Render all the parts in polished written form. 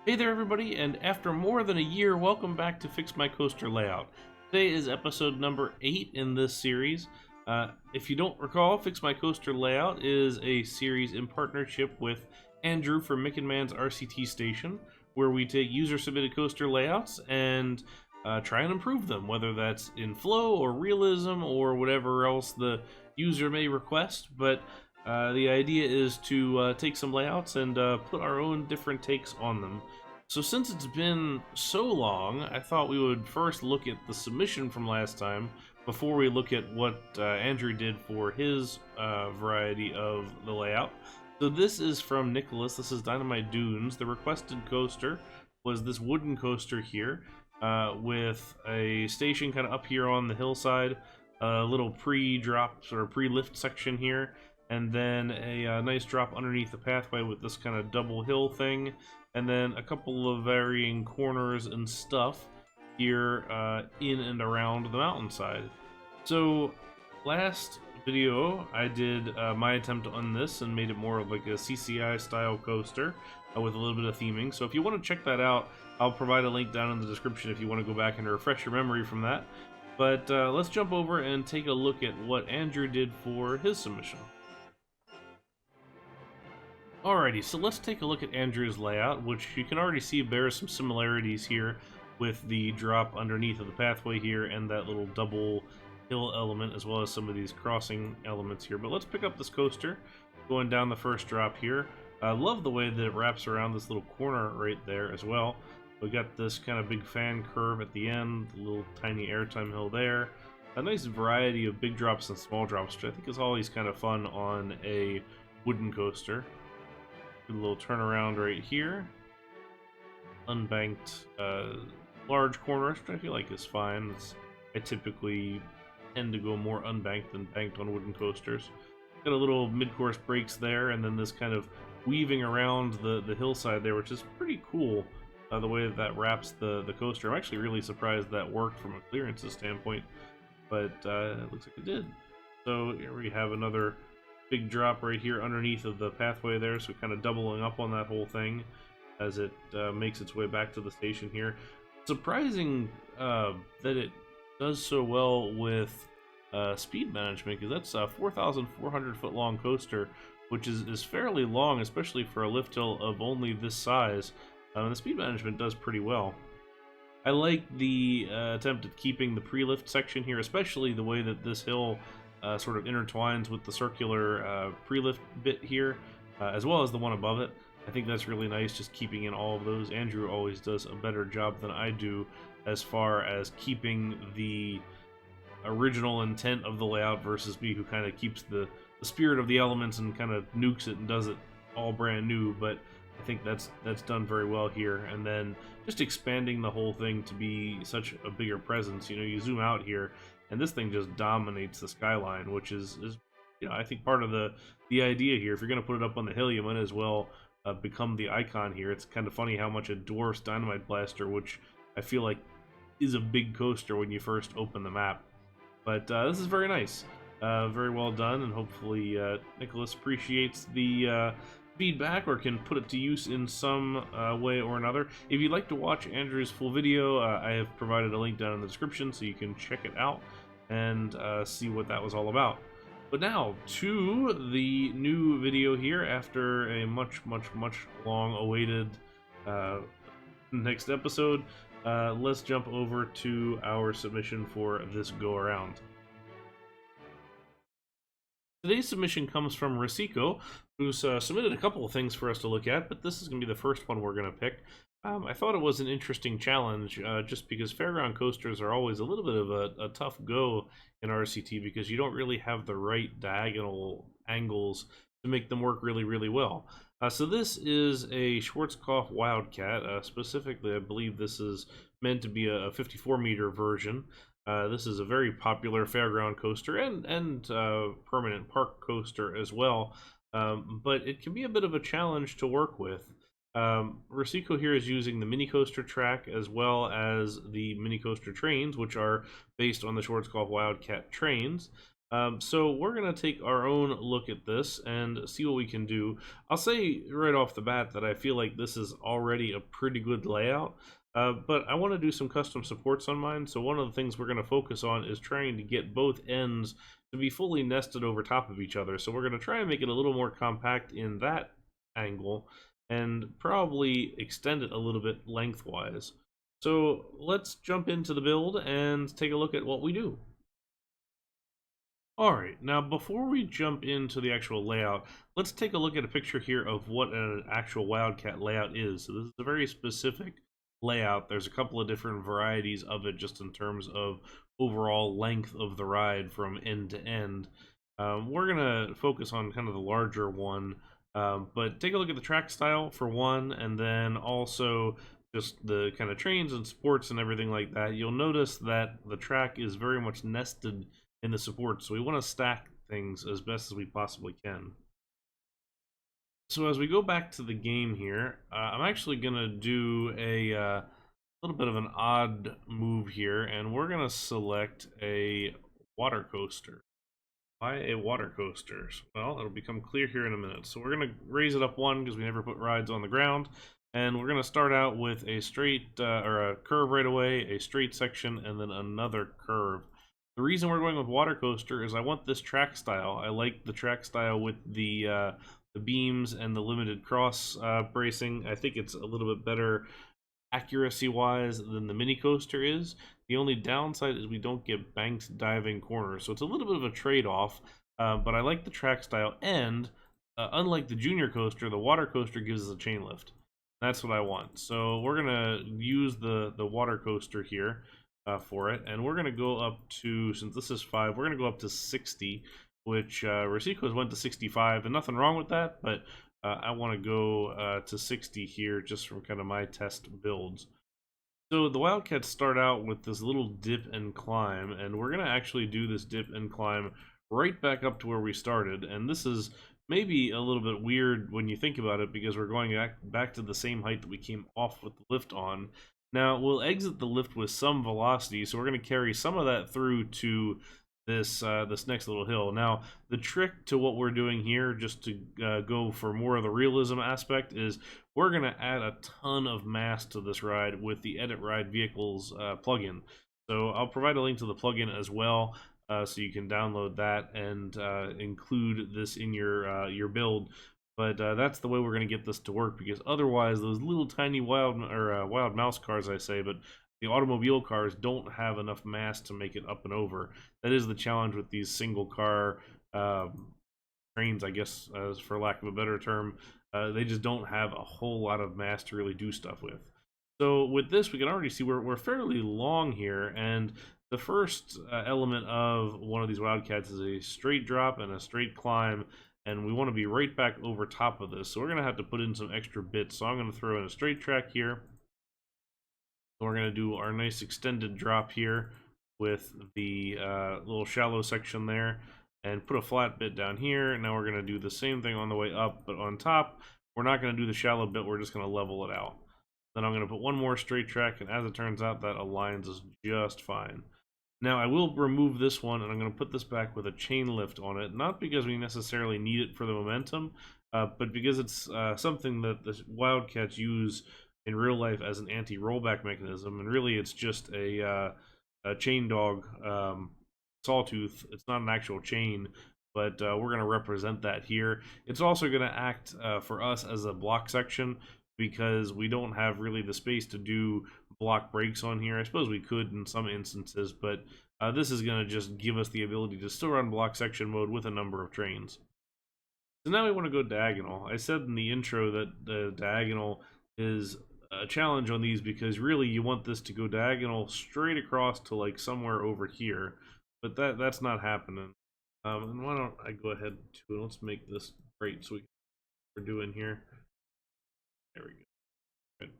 Hey there everybody, and after more than a year, welcome back to Fix My Coaster Layout. Today is episode number 8 in this series. If you don't recall, Fix My Coaster Layout is a series in partnership with Andrew from MickanMan's RCT Station, where we take user-submitted coaster layouts and try and improve them, whether that's in flow or realism or whatever else the user may request. But the idea is to take some layouts and put our own different takes on them. So since it's been so long, I thought we would first look at the submission from last time before we look at what Andrew did for his variety of the layout. So this is from Nicholas. This is Dynamite Dunes. The requested coaster was this wooden coaster here with a station kind of up here on the hillside, a little pre-drop or pre-lift section here, and then a nice drop underneath the pathway with this kind of double hill thing, and then a couple of varying corners and stuff here in and around the mountainside. So last video I did my attempt on this and made it more of like a CCI style coaster with a little bit of theming. So if you want to check that out, I'll provide a link down in the description if you want to go back and refresh your memory from that. But let's jump over and take a look at what Andrew did for his submission. Alrighty, so let's take a look at Andrew's layout, which you can already see bears some similarities here with the drop underneath of the pathway here and that little double hill element, as well as some of these crossing elements here. But let's pick up this coaster going down the first drop here. I love the way that it wraps around this little corner right there as well. We got this kind of big fan curve at the end, a little tiny airtime hill there. A nice variety of big drops and small drops, which I think is always kind of fun on a wooden coaster. A little turnaround right here. Unbanked large corner, which I feel like is fine. I typically tend to go more unbanked than banked on wooden coasters. Got a little mid-course breaks there, and then this kind of weaving around the hillside there, which is pretty cool, the way that wraps the coaster. I'm actually really surprised that worked from a clearances standpoint, but it looks like it did. So here we have another big drop right here underneath of the pathway there, so kind of doubling up on that whole thing as it makes its way back to the station here. Surprising that it does so well with speed management, because that's a 4,400 foot long coaster, which is fairly long, especially for a lift hill of only this size. The speed management does pretty well. I like the attempt at keeping the pre-lift section here, especially the way that this hill sort of intertwines with the circular pre-lift bit here, as well as the one above it. I think that's really nice, just keeping in all of those. Andrew always does a better job than I do as far as keeping the original intent of the layout versus me, who kind of keeps the spirit of the elements and kind of nukes it and does it all brand new. But I think that's done very well here. And then just expanding the whole thing to be such a bigger presence. You know, you zoom out here, and this thing just dominates the skyline, which is you know, I think part of the idea here. If you're going to put it up on the hill, you might as well become the icon here. It's kind of funny how much it dwarfs Dynamite Blaster, which I feel like is a big coaster when you first open the map. But this is very nice, very well done, and hopefully Nicholas appreciates the feedback or can put it to use in some way or another. If you'd like to watch Andrew's full video, I have provided a link down in the description so you can check it out and see what that was all about. But now to the new video here after a much long awaited next episode. Let's jump over to our submission for this go around. Today's submission comes from Risiko, who's submitted a couple of things for us to look at, but this is going to be the first one we're going to pick. I thought it was an interesting challenge, just because fairground coasters are always a little bit of a tough go in RCT, because you don't really have the right diagonal angles to make them work really well. So this is a Schwarzkopf Wildcat. Specifically, I believe this is meant to be a 54-meter version. This is a very popular fairground coaster and permanent park coaster as well, but it can be a bit of a challenge to work with. Risiko here is using the mini coaster track as well as the mini coaster trains, which are based on the Schwarzkopf Wildcat trains. So we're going to take our own look at this and see what we can do. I'll say right off the bat that I feel like this is already a pretty good layout, but I want to do some custom supports on mine. So one of the things we're going to focus on is trying to get both ends to be fully nested over top of each other. So we're going to try and make it a little more compact in that angle and probably extend it a little bit lengthwise. So let's jump into the build and take a look at what we do. Alright, now before we jump into the actual layout, let's take a look at a picture here of what an actual Wildcat layout is. So this is a very specific layout. There's a couple of different varieties of it just in terms of overall length of the ride from end to end. We're going to focus on kind of the larger one, but take a look at the track style for one, and then also just the kind of trains and sports and everything like that. You'll notice that the track is very much nested in the support, so we want to stack things as best as we possibly can. So as we go back to the game here, I'm actually going to do a little bit of an odd move here, and we're going to select a water coaster. Why a water coaster? Well, it'll become clear here in a minute. So we're going to raise it up one because we never put rides on the ground, and we're going to start out with a straight or a curve right away, a straight section, and then another curve. The reason we're going with water coaster is I want this track style. I like the track style with the beams and the limited cross bracing. I think it's a little bit better accuracy-wise than the mini coaster is. The only downside is we don't get banked diving corners, so it's a little bit of a trade-off. But I like the track style, and unlike the junior coaster, the water coaster gives us a chain lift. That's what I want. So we're gonna use the water coaster here for it, and we're going to go up to, since this is 5, we're going to go up to 60, which Risiko's went to 65, and nothing wrong with that, but I want to go to 60 here just from kind of my test builds. So the Wildcats start out with this little dip and climb, and we're going to actually do this dip and climb right back up to where we started, and this is maybe a little bit weird when you think about it because we're going back to the same height that we came off with the lift on. Now, we'll exit the lift with some velocity, so we're going to carry some of that through to this this next little hill. Now, the trick to what we're doing here, just to go for more of the realism aspect, is we're going to add a ton of mass to this ride with the Edit Ride Vehicles plugin. So I'll provide a link to the plugin as well, so you can download that and include this in your build. But that's the way we're going to get this to work, because otherwise those little tiny wild mouse cars, I say, but the automobile cars don't have enough mass to make it up and over. That is the challenge with these single car trains, I guess, for lack of a better term. They just don't have a whole lot of mass to really do stuff with. So with this, we can already see we're fairly long here, and the first element of one of these Wildcats is a straight drop and a straight climb, and we want to be right back over top of this. So we're going to have to put in some extra bits. So I'm going to throw in a straight track here. We're going to do our nice extended drop here with the little shallow section there, and put a flat bit down here. Now we're going to do the same thing on the way up, but on top, we're not going to do the shallow bit. We're just going to level it out. Then I'm going to put one more straight track, and as it turns out, that aligns us just fine. Now, I will remove this one, and I'm going to put this back with a chain lift on it, not because we necessarily need it for the momentum, but because it's something that the Wildcats use in real life as an anti-rollback mechanism, and really it's just a chain dog sawtooth. It's not an actual chain, but we're going to represent that here. It's also going to act for us as a block section, because we don't have really the space to do block brakes on here. I suppose we could in some instances, but this is going to just give us the ability to still run block section mode with a number of trains. So now we want to go diagonal. I said in the intro that the diagonal is a challenge on these, because really you want this to go diagonal straight across to like somewhere over here, but that's not happening. And why don't I go ahead to, let's make this right so we're doing here. There we go. Good.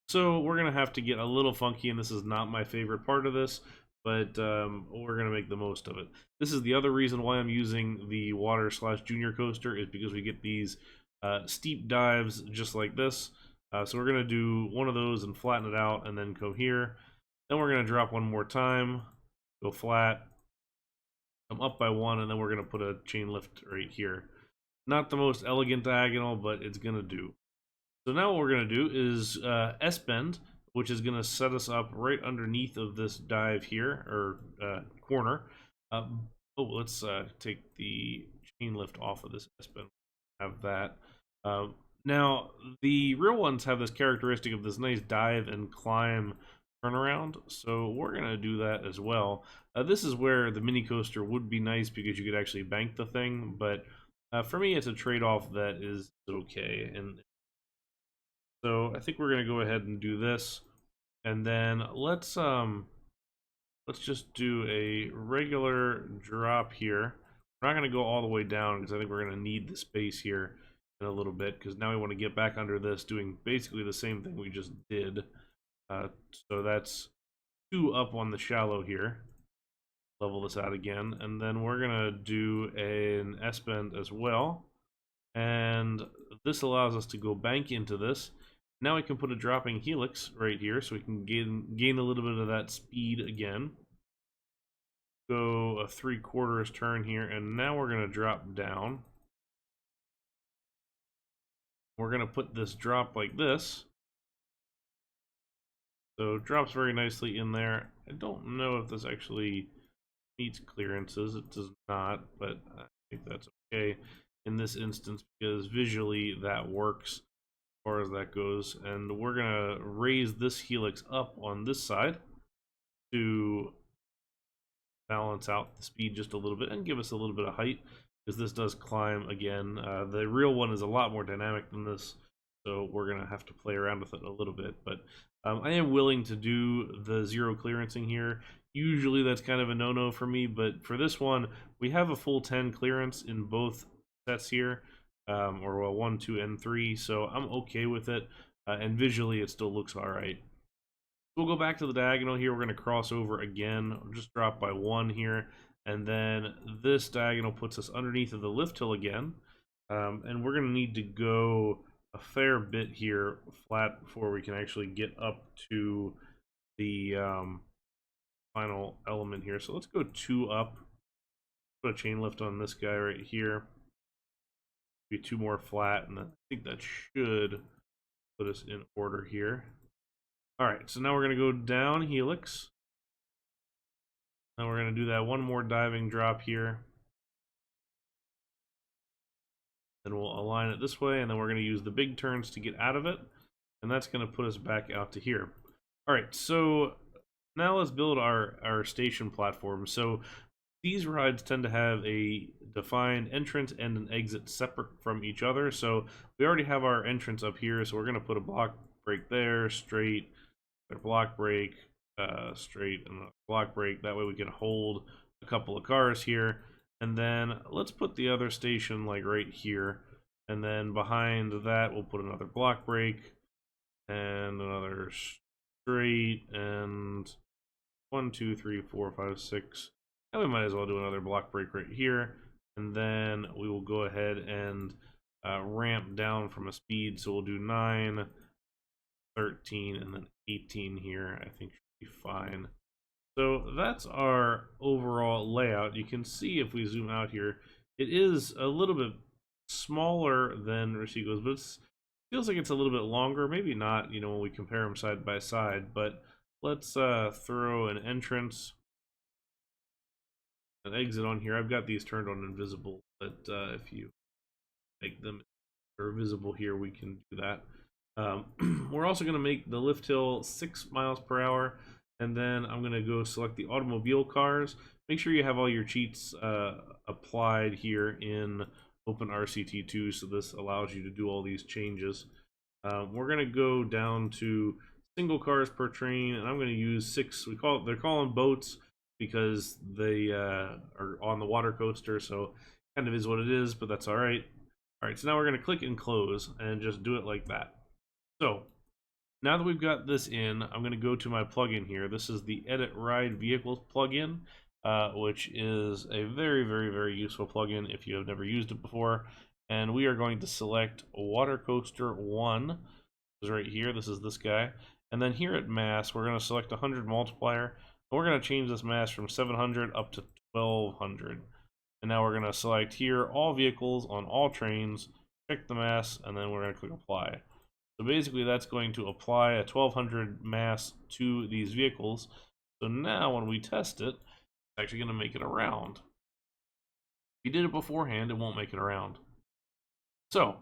So we're going to have to get a little funky, and this is not my favorite part of this, but we're going to make the most of it. This is the other reason why I'm using the water/junior coaster, is because we get these steep dives just like this. So we're going to do one of those and flatten it out, and then go here. Then we're going to drop one more time, go flat, I'm up by 1, and then we're going to put a chain lift right here. Not the most elegant diagonal, but it's going to do. So now what we're going to do is S-bend, which is going to set us up right underneath of this dive here, or corner. Let's take the chain lift off of this S-bend. Have that. Now, the real ones have this characteristic of this nice dive and climb turnaround, so we're going to do that as well. This is where the mini coaster would be nice because you could actually bank the thing, but for me it's a trade-off that is okay. And so I think we're going to go ahead and do this, and then let's just do a regular drop here. We're not going to go all the way down because I think we're going to need the space here in a little bit, because now we want to get back under this doing basically the same thing we just did. So that's 2 up on the shallow here. Level this out again, and then we're gonna do an S-bend as well, and this allows us to go bank into this. Now we can put a dropping helix right here, so we can gain a little bit of that speed again. Go a 3/4 turn here, and now we're gonna drop down. We're gonna put this drop like this. So it drops very nicely in there. I don't know if this actually meets clearances. It does not, but I think that's okay in this instance because visually that works as far as that goes. And we're gonna raise this helix up on this side to balance out the speed just a little bit and give us a little bit of height, because this does climb again. The real one is a lot more dynamic than this, so we're gonna have to play around with it a little bit. But I am willing to do the 0 clearancing here. Usually that's kind of a no-no for me, but for this one, we have a full 10 clearance in both sets here, or well, 1, 2, and 3, so I'm okay with it, and visually it still looks all right. We'll go back to the diagonal here. We're going to cross over again. We'll just drop by 1 here, and then this diagonal puts us underneath of the lift hill again, and we're going to need to go a fair bit here flat before we can actually get up to the final element here. So let's go 2 up. Put a chain lift on this guy right here. Be 2 more flat, and I think that should put us in order here. Alright, so now we're going to go down helix. Now we're going to do that 1 more diving drop here. Then we'll align it this way, and then we're going to use the big turns to get out of it. And that's going to put us back out to here. Alright, so now let's build our station platform. So these rides tend to have a defined entrance and an exit separate from each other. So we already have our entrance up here, so we're going to put a block break there, straight, block break, straight, and a block break. That way we can hold a couple of cars here. And then let's put the other station like right here. And then behind that we'll put another block break and another straight, and 1, 2, 3, 4, 5, 6. And we might as well do another block break right here. And then we will go ahead and ramp down from a speed. So we'll do 9, 13, and then 18 here. I think should be fine. So that's our overall layout. You can see if we zoom out here, it is a little bit smaller than Risiko's, but it feels like it's a little bit longer. Maybe not, when we compare them side by side. But let's throw an entrance, an exit on here. I've got these turned on invisible, but if you make them visible here, we can do that. We're also going to make the lift hill 6 miles per hour, and then I'm going to go select the automobile cars. Make sure you have all your cheats applied here in OpenRCT2, so this allows you to do all these changes. We're going to go down to single cars per train, and I'm going to use 6. They're calling boats because they are on the water coaster, so kind of is what it is, but that's all right. All right, so now we're going to click and close and just do it like that. So now that we've got this in, I'm going to go to my plugin here. This is the Edit Ride Vehicles plugin, which is a very, very, very useful plugin if you have never used it before. And we are going to select Water Coaster 1. This is right here. This is this guy. And then here at mass, we're going to select 100 multiplier. And we're going to change this mass from 700 up to 1200. And now we're going to select here all vehicles on all trains, check the mass, and then we're going to click apply. So basically that's going to apply a 1200 mass to these vehicles. So now when we test it, it's actually going to make it around. If you did it beforehand, it won't make it around. So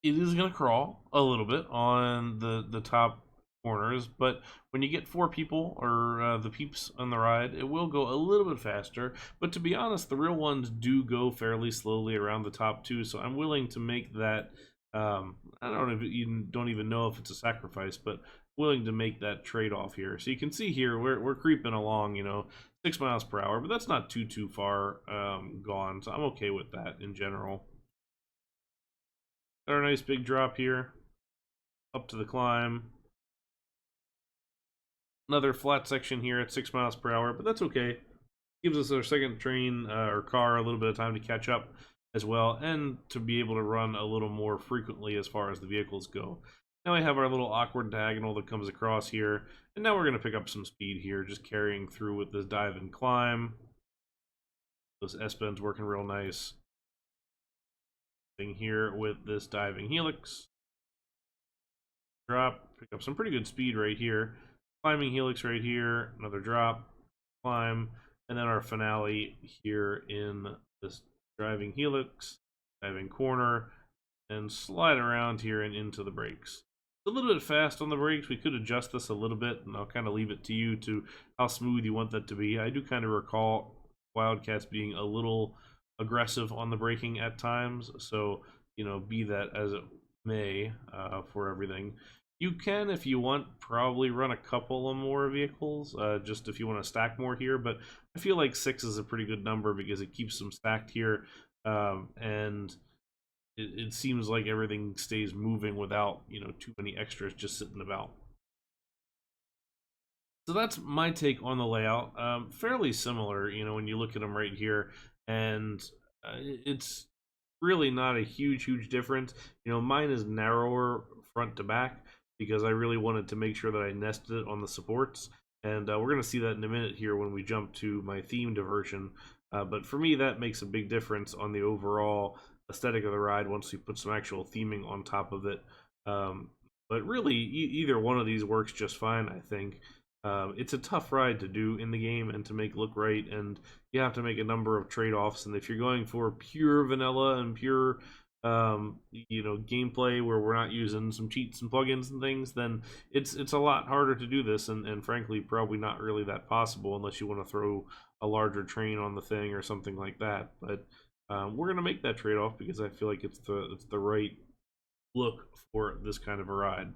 it is going to crawl a little bit on the top corners, but when you get 4 people or the peeps on the ride, it will go a little bit faster. But to be honest, the real ones do go fairly slowly around the top too, so I'm willing to make that. I don't even know if it's a sacrifice, but willing to make that trade-off here. So you can see here we're creeping along, 6 miles per hour, but that's not too far gone, so I'm okay with that in general. Got our nice big drop here, up to the climb. Another flat section here at 6 miles per hour, but that's okay. Gives us our second train or car a little bit of time to catch up as well, and to be able to run a little more frequently as far as the vehicles go. Now we have our little awkward diagonal that comes across here, and now we're going to pick up some speed here, just carrying through with this dive and climb. Those S-bends working real nice. Thing here with this diving helix. Drop, pick up some pretty good speed right here. Climbing helix right here, another drop, climb, and then our finale here in this driving helix, diving corner, and slide around here and into the brakes. It's a little bit fast on the brakes. We could adjust this a little bit, and I'll kind of leave it to you to how smooth you want that to be. I do kind of recall Wildcats being a little aggressive on the braking at times, so be that as it may for everything. You can, if you want, probably run a couple of more vehicles, just if you want to stack more here, but I feel like 6 is a pretty good number because it keeps them stacked here, and it seems like everything stays moving without, too many extras just sitting about. So that's my take on the layout. Fairly similar, when you look at them right here, and it's really not a huge difference. Mine is narrower front to back because I really wanted to make sure that I nested it on the supports, and we're going to see that in a minute here when we jump to my themed version. But for me, that makes a big difference on the overall aesthetic of the ride once we put some actual theming on top of it. But really, either one of these works just fine, I think. It's a tough ride to do in the game and to make look right, and you have to make a number of trade-offs. And if you're going for pure vanilla and pure gameplay where we're not using some cheats and plugins and things, then it's a lot harder to do this, and frankly probably not really that possible unless you want to throw a larger train on the thing or something like that. But we're gonna make that trade-off because I feel like it's the right look for this kind of a ride.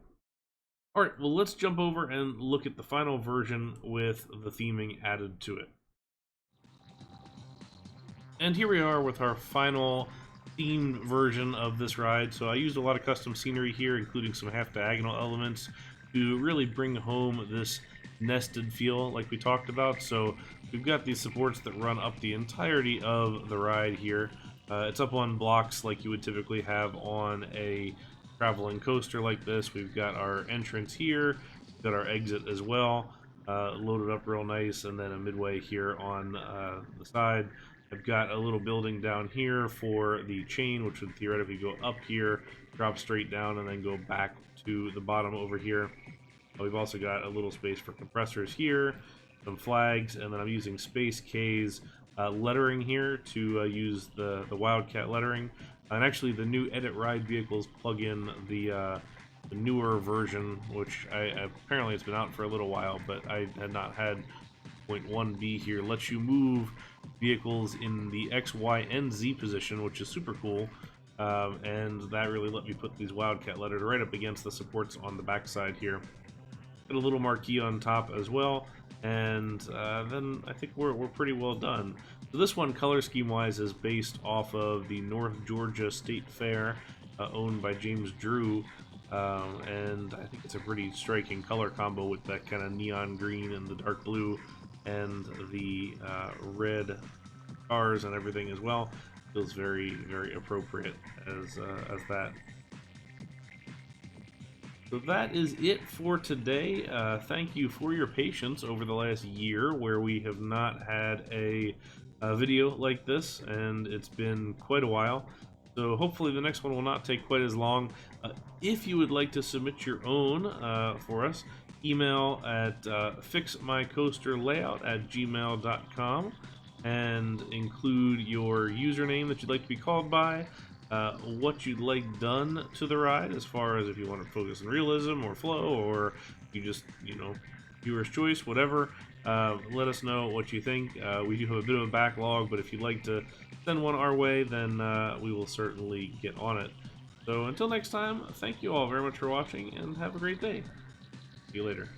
Alright, well, let's jump over and look at the final version with the theming added to it. And here we are with our final themed version of this ride. So I used a lot of custom scenery here, including some half-diagonal elements to really bring home this nested feel like we talked about. So we've got these supports that run up the entirety of the ride here. It's up on blocks like you would typically have on a traveling coaster like this. We've got our entrance here, we've got our exit as well, loaded up real nice, and then a midway here on the side. I've got a little building down here for the chain, which would theoretically go up here, drop straight down, and then go back to the bottom over here. We've also got a little space for compressors here, some flags, and then I'm using Space K's lettering here to use the Wildcat lettering. And actually, the new Edit Ride vehicles plug in the newer version, which apparently it's been out for a little while, but I had not had. 0.1b here lets you move vehicles in the X, Y, and Z position, which is super cool. And that really let me put these Wildcat letters right up against the supports on the backside here. Got a little marquee on top as well, and then I think we're pretty well done. So this one, color scheme wise, is based off of the North Georgia State Fair, owned by James Drew, and I think it's a pretty striking color combo with that kind of neon green and the dark blue and the red cars and everything as well. Feels very appropriate as that. So that is it for today. Thank you for your patience over the last year where we have not had a video like this, and it's been quite a while. So hopefully the next one will not take quite as long. If you would like to submit your own for us, email at fixmycoasterlayout@gmail.com and include your username that you'd like to be called by, what you'd like done to the ride, as far as if you want to focus on realism or flow, or you just, viewer's choice, whatever. Let us know what you think. We do have a bit of a backlog, but if you'd like to send one our way, then we will certainly get on it. So until next time, thank you all very much for watching, and have a great day. See you later.